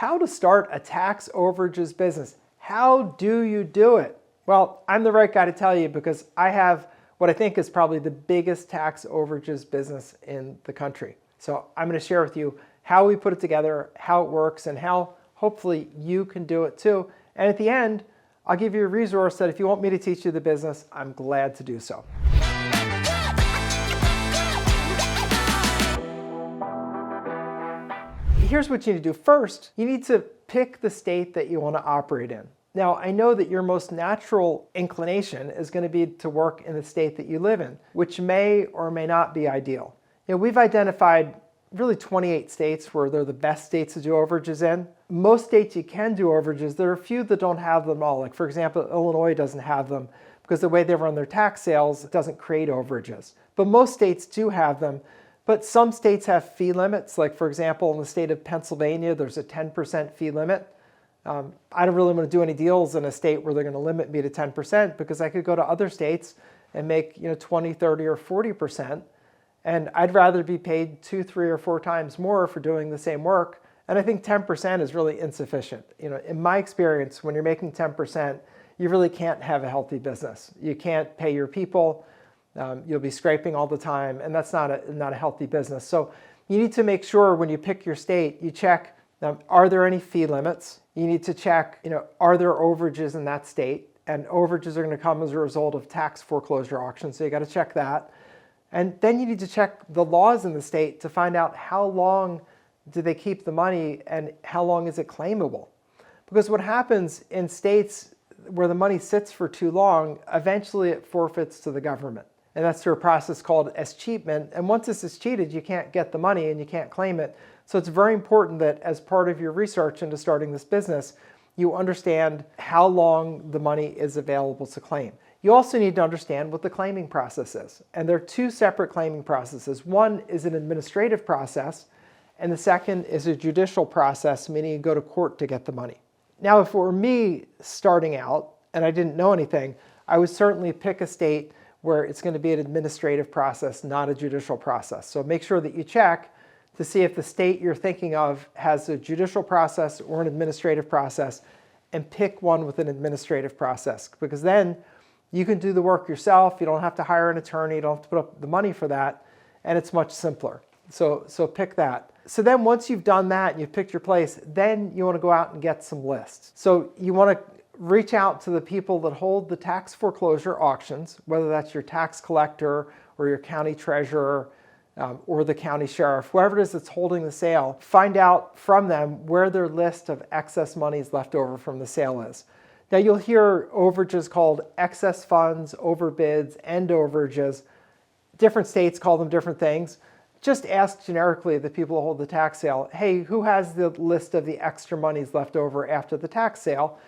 how to start a tax overages business. How do you do it? Well, I'm the right guy to tell you because I have what I think is probably the biggest tax overages business in the country. So I'm going to share with you how we put it together, how it works, and how hopefully you can do it too. And at the end, I'll give you a resource that if you want me to teach you the business, I'm glad to do so. Here's what you need to do. First, you need to pick the state that you want to operate in. Now, I know that your most natural inclination is going to be to work in the state that you live in, which may or may not be ideal. We've identified really 28 states where they're the best states to do overages in. Most states you can do overages. There are a few that don't have them all. Like, for example, Illinois doesn't have them because the way they run their tax sales doesn't create overages. But most states do have them. But some states have fee limits. Like, for example, in the state of Pennsylvania, there's a 10% fee limit. I don't really want to do any deals in a state where they're going to limit me to 10% because I could go to other states and make 20, 30, or 40%. And I'd rather be paid 2, 3, or 4 times more for doing the same work. And I think 10% is really insufficient. In my experience, when you're making 10%, you really can't have a healthy business. You can't pay your people. You'll be scraping all the time, and that's not a healthy business. So you need to make sure when you pick your state, you check, are there any fee limits? You need to check, are there overages in that state? And overages are going to come as a result of tax foreclosure auctions, so you got to check that. And then you need to check the laws in the state to find out how long do they keep the money and how long is it claimable. Because what happens in states where the money sits for too long, eventually it forfeits to the government. And that's through a process called escheatment. And once this is cheated, you can't get the money and you can't claim it. So it's very important that as part of your research into starting this business, you understand how long the money is available to claim. You also need to understand what the claiming process is. And there are 2 separate claiming processes. One is an administrative process, and the second is a judicial process, meaning you go to court to get the money. Now, if it were me starting out and I didn't know anything, I would certainly pick a state where it's going to be an administrative process, not a judicial process. So make sure that you check to see if the state you're thinking of has a judicial process or an administrative process, and pick one with an administrative process, because then you can do the work yourself. You don't have to hire an attorney. You don't have to put up the money for that, and it's much simpler. So pick that. So then once you've done that and you've picked your place, then you want to go out and get some lists. So you want to reach out to the people that hold the tax foreclosure auctions, whether that's your tax collector or your county treasurer or the county sheriff, whoever it is that's holding the sale. Find out from them where their list of excess monies left over from the sale is. Now, you'll hear overages called excess funds, overbids, end overages. Different states call them different things. Just ask generically the people who hold the tax sale, hey, who has the list of the extra monies left over after the tax sale?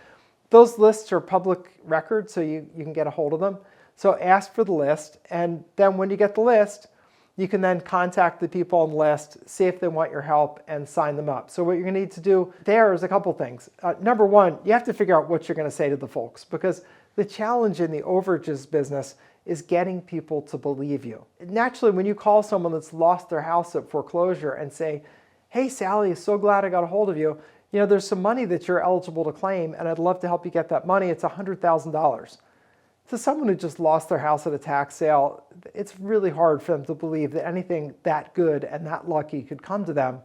Those lists are public records, so you can get a hold of them. So ask for the list, and then when you get the list, you can then contact the people on the list, see if they want your help, and sign them up. So what you're going to need to do there is a couple things. Number one, you have to figure out what you're going to say to the folks, because the challenge in the overages business is getting people to believe you. Naturally, when you call someone that's lost their house at foreclosure and say, hey, Sally, so glad I got a hold of you. There's some money that you're eligible to claim, and I'd love to help you get that money. It's $100,000. To someone who just lost their house at a tax sale, it's really hard for them to believe that anything that good and that lucky could come to them.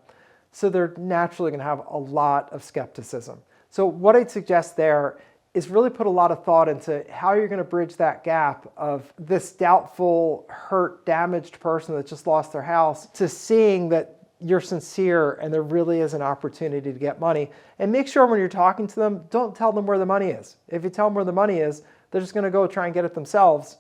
So they're naturally going to have a lot of skepticism. So what I'd suggest there is really put a lot of thought into how you're going to bridge that gap of this doubtful, hurt, damaged person that just lost their house to seeing that you're sincere and there really is an opportunity to get money. And make sure when you're talking to them, don't tell them where the money is. If you tell them where the money is, they're just going to go try and get it themselves,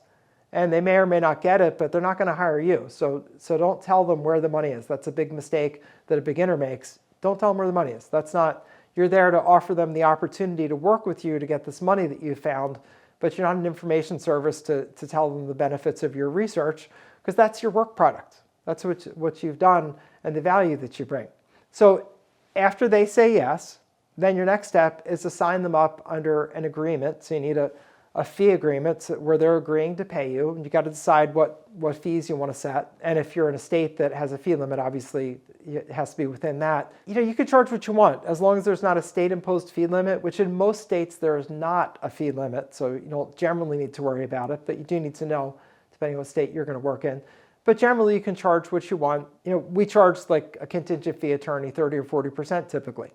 and they may or may not get it, but they're not going to hire you. So don't tell them where the money is. That's a big mistake that a beginner makes. Don't tell them where the money is. That's not, you're there to offer them the opportunity to work with you to get this money that you found, but you're not an information service to tell them the benefits of your research, because that's your work product. That's what you've done and the value that you bring. So after they say yes, then your next step is to sign them up under an agreement. So you need a a fee agreement where they're agreeing to pay you, and you got to decide what fees you want to set. And if you're in a state that has a fee limit, obviously it has to be within that. You can charge what you want as long as there's not a state-imposed fee limit, which in most states there is not a fee limit, so you don't generally need to worry about it, but you do need to know depending on what state you're going to work in. But generally you can charge what you want. We charge like a contingent fee attorney 30 or 40% typically.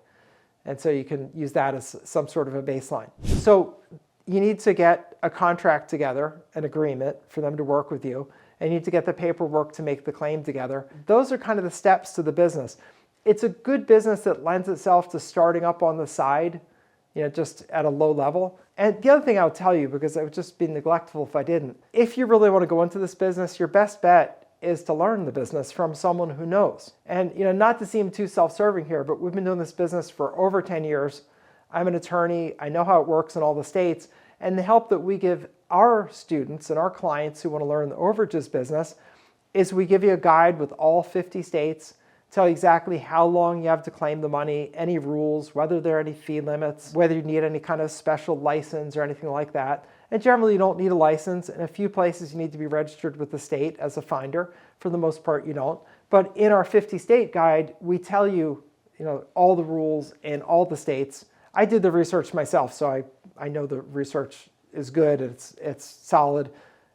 And so you can use that as some sort of a baseline. So you need to get a contract together, an agreement for them to work with you, and you need to get the paperwork to make the claim together. Those are kind of the steps to the business. It's a good business that lends itself to starting up on the side, just at a low level. And the other thing I would tell you, because I would just be neglectful if I didn't, if you really want to go into this business, your best bet is to learn the business from someone who knows. And not to seem too self-serving here, but we've been doing this business for over 10 years. I'm an attorney. I know how it works in all the states. And the help that we give our students and our clients who want to learn the overages business is we give you a guide with all 50 states, tell you exactly how long you have to claim the money, any rules, whether there are any fee limits, whether you need any kind of special license or anything like that. And generally you don't need a license. In a few places you need to be registered with the state as a finder. For the most part you don't. But in our 50 state guide, we tell you, all the rules in all the states. I did the research myself, so I know the research is good, it's solid.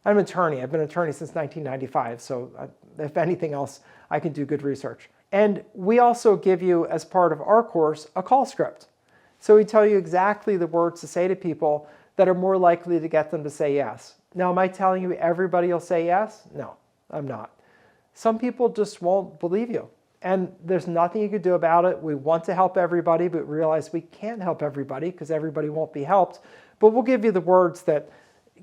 I'm an attorney. I've been an attorney since 1995, so if anything else, I can do good research. And we also give you, as part of our course, a call script. So we tell you exactly the words to say to people that are more likely to get them to say yes. Now, am I telling you everybody will say yes? No, I'm not. Some people just won't believe you. And there's nothing you can do about it. We want to help everybody, but realize we can't help everybody because everybody won't be helped. But we'll give you the words that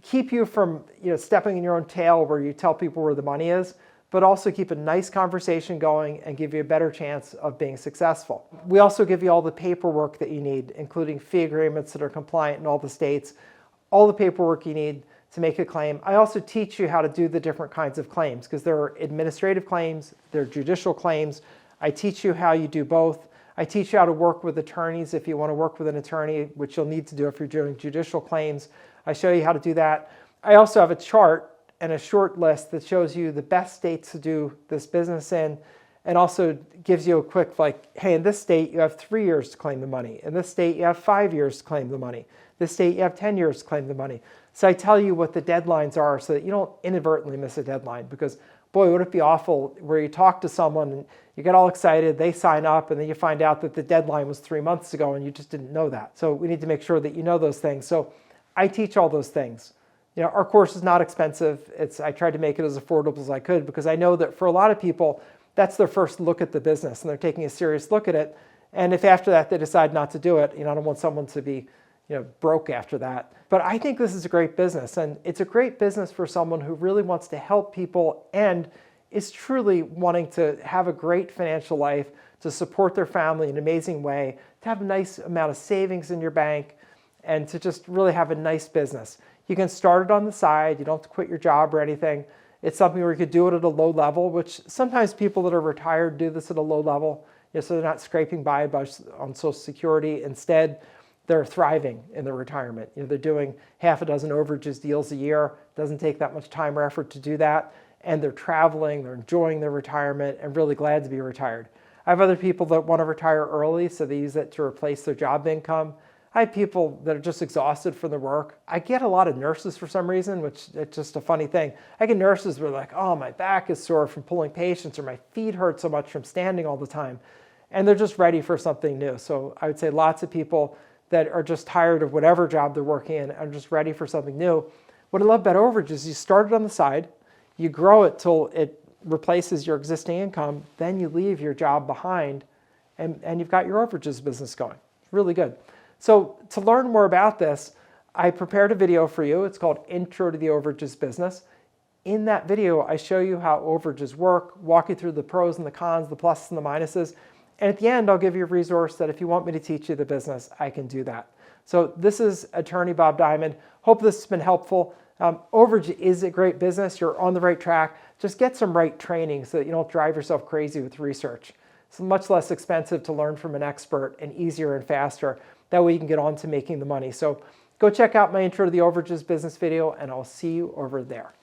keep you from stepping in your own tail where you tell people where the money is, but also keep a nice conversation going and give you a better chance of being successful. We also give you all the paperwork that you need, including fee agreements that are compliant in all the states, all the paperwork you need to make a claim. I also teach you how to do the different kinds of claims because there are administrative claims, there are judicial claims. I teach you how you do both. I teach you how to work with attorneys if you want to work with an attorney, which you'll need to do if you're doing judicial claims. I show you how to do that. I also have a chart and a short list that shows you the best states to do this business in, and also gives you a quick hey, in this state you have 3 years to claim the money. In this state you have 5 years to claim the money. This state you have 10 years to claim the money. So I tell you what the deadlines are so that you don't inadvertently miss a deadline, because boy, would it be awful where you talk to someone and you get all excited, they sign up, and then you find out that the deadline was 3 months ago and you just didn't know that. So we need to make sure that you know those things. So I teach all those things. Our course is not expensive. I tried to make it as affordable as I could because I know that for a lot of people, that's their first look at the business and they're taking a serious look at it. And if after that they decide not to do it, I don't want someone to be broke after that. But I think this is a great business, and it's a great business for someone who really wants to help people and is truly wanting to have a great financial life, to support their family in an amazing way, to have a nice amount of savings in your bank, and to just really have a nice business. You can start it on the side. You don't have to quit your job or anything. It's something where you could do it at a low level, which sometimes people that are retired do this at a low level, so they're not scraping by on Social Security. Instead, they're thriving in their retirement. They're doing half a dozen overages deals a year. It doesn't take that much time or effort to do that. And they're traveling, they're enjoying their retirement, and really glad to be retired. I have other people that want to retire early, so they use it to replace their job income. I have people that are just exhausted from their work. I get a lot of nurses for some reason, which it's just a funny thing. I get nurses who are like, oh, my back is sore from pulling patients, or my feet hurt so much from standing all the time. And they're just ready for something new. So I would say lots of people that are just tired of whatever job they're working in and just ready for something new. What I love about Overage is you start it on the side, you grow it till it replaces your existing income, then you leave your job behind, and you've got your overages business going. It's really good. So to learn more about this, I prepared a video for you. It's called Intro to the Overages Business. In that video, I show you how overages work, walk you through the pros and the cons, the pluses and the minuses. And at the end, I'll give you a resource that if you want me to teach you the business, I can do that. So this is Attorney Bob Diamond. Hope this has been helpful. Overage is a great business. You're on the right track. Just get some right training so that you don't drive yourself crazy with research. It's much less expensive to learn from an expert and easier and faster. That way you can get on to making the money. So Go check out my Intro to the Overages business video, and I'll see you over there.